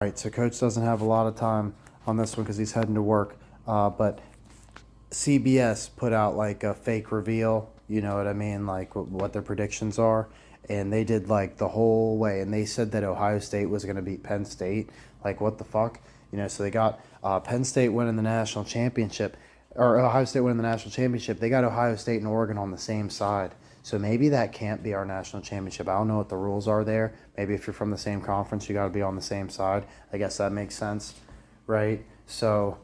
Right, so Coach doesn't have a lot of time on this one because he's heading to work. But CBS put out like a fake reveal, you know what I mean, like what their predictions are. And they did like the whole way, and they said that Ohio State was going to beat Penn State. Like, what the fuck? You know, so they got Penn State winning the national championship, or Ohio State winning the national championship. They got Ohio State and Oregon on the same side. So maybe that can't be our national championship. I don't know what the rules are there. Maybe if you're from the same conference, you got to be on the same side. I guess that makes sense, right? So,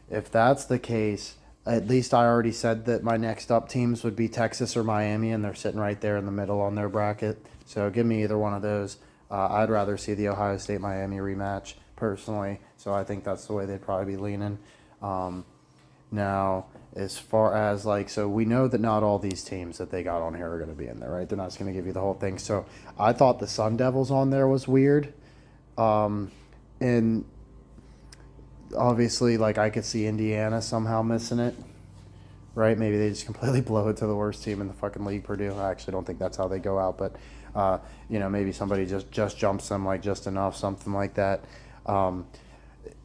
if that's the case, at least I already said that my next up teams would be Texas or Miami, and they're sitting right there in the middle on their bracket. So give me either one of those. I'd rather see the Ohio State Miami rematch personally. So I think that's the way they'd probably be leaning. Now, as far as like, so we know that not all these teams that they got on here are going to be in there, right? They're not just going to give you the whole thing. So I thought the Sun Devils on there was weird. And obviously, like, I could see Indiana somehow missing it, right? Maybe they just completely blow it to the worst team in the fucking league, Purdue. I actually don't think that's how they go out, but maybe somebody just jumps them like just enough, something like that.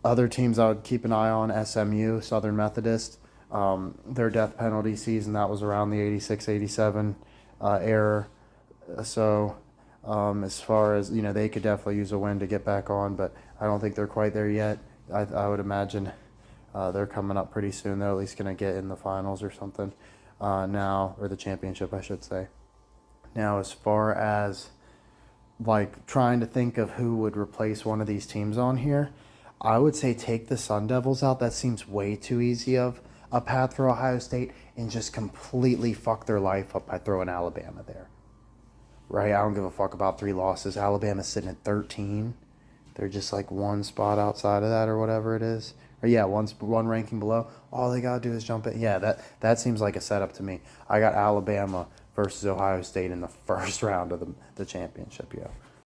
Other teams I would keep an eye on: SMU, Southern Methodist. Their death penalty season, that was around the 86-87 era. So as far as, they could definitely use a win to get back on, but I don't think they're quite there yet. I would imagine they're coming up pretty soon. They're at least going to get in the finals or something now, or the championship, I should say. Now, as far as like trying to think of who would replace one of these teams on here, I would say take the Sun Devils out. That seems way too easy of a path for Ohio State, and just completely fuck their life up by throwing Alabama there. Right? I don't give a fuck about 3 losses. Alabama's sitting at 13. They're just like one spot outside of that or whatever it is. Or yeah, one ranking below. All they gotta do is jump in. Yeah, that seems like a setup to me. I got Alabama versus Ohio State in the first round of the championship. Yeah.